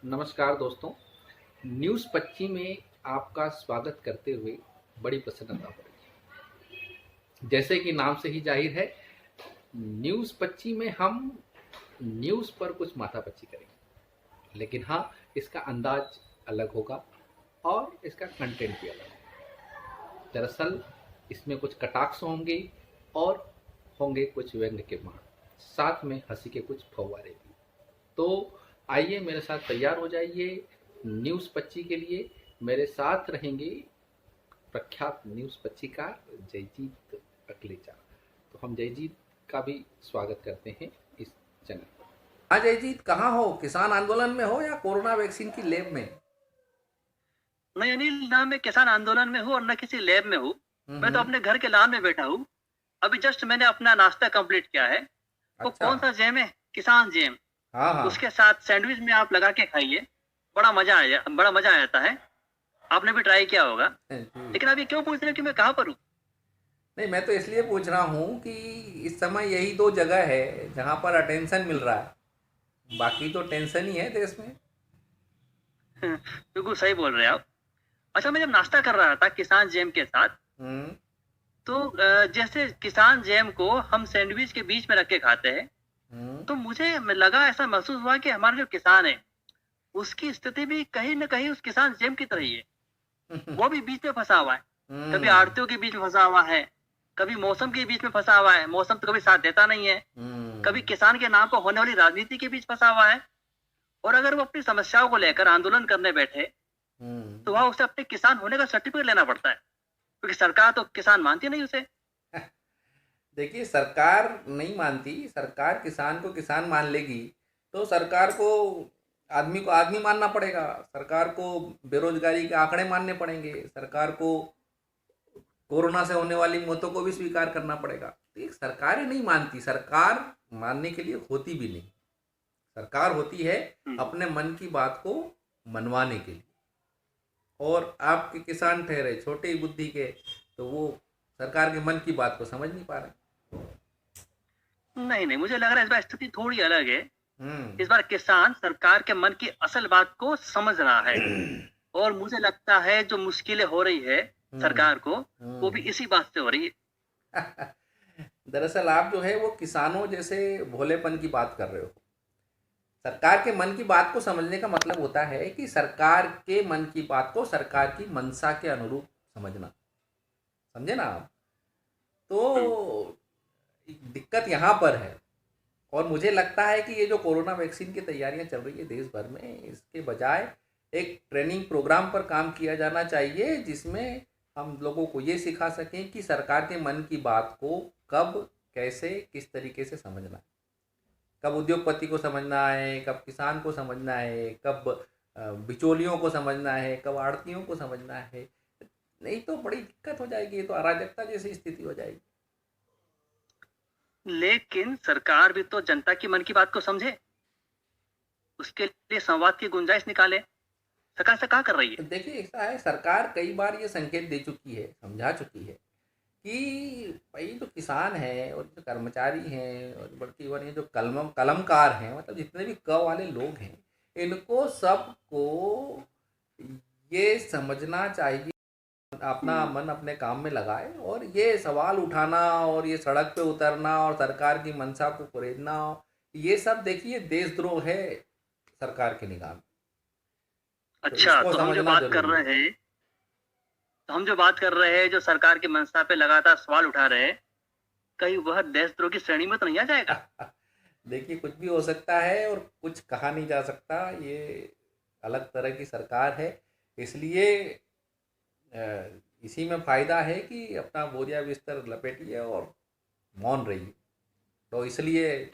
नमस्कार दोस्तों। न्यूज़ 25 में आपका स्वागत करते हुए बड़ी प्रसन्नता हो रही है। जैसे कि नाम से ही जाहिर है, न्यूज़ 25 में हम न्यूज़ पर कुछ माथापच्ची करेंगे, लेकिन हाँ, इसका अंदाज अलग होगा और इसका कंटेंट भी अलग होगा। दरअसल इसमें कुछ कटाक्ष होंगे और होंगे कुछ व्यंग्य के बाण, साथ में हंसी के कुछ फव्वारे भी। तो आइए मेरे साथ तैयार हो जाइए न्यूज़ 25 के लिए। मेरे साथ रहेंगे प्रख्यात न्यूज़ 25 का जयजीत अकलेचा। तो हम जयजीत का भी स्वागत करते हैं इस चैनल पर। हाँ जयजीत, कहाँ हो? किसान आंदोलन में हो या कोरोना वैक्सीन की लैब में? नहीं अनिल, ना मैं किसान आंदोलन में हूँ और न किसी लैब में हूँ। मैं तो हम्म। अपने घर के लॉन में बैठा हूँ। अभी जस्ट मैंने अपना नाश्ता कंप्लीट किया है। वो अच्छा। कौन सा जैम है? किसान जैम। हाँ हाँ। उसके साथ सैंडविच में आप लगा के खाइए, बड़ा मजा आ जाता है। आपने भी ट्राई किया होगा। जी। लेकिन आप ये क्यों पूछ रहे हो कि मैं कहाँ पर हूँ? नहीं, मैं तो इसलिए पूछ रहा हूँ कि इस समय यही दो जगह है जहाँ पर अटेंशन मिल रहा है, बाकी तो टेंशन ही है देश में। बिल्कुल सही बोल रहे हैं आप। अच्छा, मैं जब नाश्ता कर रहा था किसान जैम के साथ, हम्म। तो जैसे किसान जैम को हम सैंडविच के बीच में रख के खाते हैं, हम्म। तो मुझे लगा, ऐसा महसूस हुआ कि हमारा जो किसान है उसकी स्थिति भी कहीं न कहीं उस किसान जेम की तरह ही है। वो भी बीच में फँसा हुआ है। कभी हम्म। आड़तियों के बीच में फँसा हुआ है, कभी मौसम के बीच में फँसा हुआ है, मौसम तो कभी साथ देता नहीं है। कभी हम्म। किसान के नाम पर होने वाली राजनीति के बीच फँसा हुआ है। और अगर वो अपनी समस्याओं को लेकर आंदोलन करने बैठे, तो वहाँ उसे अपने किसान होने का सर्टिफिकेट लेना पड़ता है, क्योंकि सरकार तो किसान मानती नहीं उसे। देखिए, सरकार नहीं मानती। सरकार किसान को किसान मान लेगी तो सरकार को आदमी मानना पड़ेगा। सरकार को बेरोजगारी के आंकड़े मानने पड़ेंगे। सरकार को कोरोना से होने वाली मौतों को भी स्वीकार करना पड़ेगा। तो एक सरकार ही नहीं मानती। सरकार मानने के लिए होती भी नहीं। सरकार होती है हुँ। अपने मन की बात को मनवाने के लिए। और आपके किसान ठहरे छोटी बुद्धि के, तो वो सरकार के मन की बात को समझ नहीं पा रहे। नहीं, मुझे लग रहा है इस बार स्थिति थोड़ी अलग है। हम्म। इस बार किसान सरकार के मन की असल बात को समझ रहा है। और मुझे लगता है जो मुश्किलें हो रही है हम्म। सरकार को, वो भी हम्म। इसी बात से हो रही है। दरअसल आप जो है वो किसानों जैसे भोलेपन की बात कर रहे हो। सरकार के मन की बात को समझने का मतलब होता है कि सरकार के मन की बात को सरकार की मंशा के अनुरूप समझना। समझे ना आप? हुँ। तो दिक्कत यहाँ पर है। और मुझे लगता है कि ये जो कोरोना वैक्सीन की तैयारियां चल रही है देश भर में, इसके बजाय एक ट्रेनिंग प्रोग्राम पर काम किया जाना चाहिए, जिसमें हम लोगों को ये सिखा सकें कि सरकार के मन की बात को कब, कैसे, किस तरीके से समझना है। कब उद्योगपति को समझना है, कब किसान को समझना है, कब बिचौलियों को समझना है, कब आड़तियों को समझना है। नहीं तो बड़ी दिक्कत हो जाएगी। ये तो अराजकता जैसी स्थिति हो जाएगी। लेकिन सरकार भी तो जनता की मन की बात को समझे, उसके लिए संवाद की गुंजाइश निकाले। सरकार ऐसा क्या कर रही है? तो देखिए, ऐसा है, सरकार कई बार ये संकेत दे चुकी है, समझा चुकी है कि भाई जो किसान है और जो कर्मचारी हैं और बल्कि और ये जो कलमकार हैं, मतलब जितने भी क वाले लोग हैं, इनको सबको ये समझना चाहिए, अपना हुँ। मन अपने काम में लगाए। और ये सवाल उठाना और ये सड़क पे उतरना और सरकार की मंशा को कुरेदना, ये सब देखिए देशद्रोह है सरकार की निगाह में। तो अच्छा, इसको तो हम जो समझना बात कर जरूरी है। रहे हैं, जो सरकार की मंशा पे लगातार सवाल उठा रहे हैं, कहीं वह देशद्रोह की श्रेणी में तो नहीं आ जाएगा? देखिए, कुछ भी हो सकता है और कुछ कहा नहीं जा सकता। ये अलग तरह की सरकार है, इसलिए इसी में फ़ायदा है कि अपना बोरिया बिस्तर लपेटिए और मौन रहिए। तो इसलिए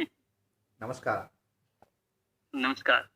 नमस्कार। नमस्कार।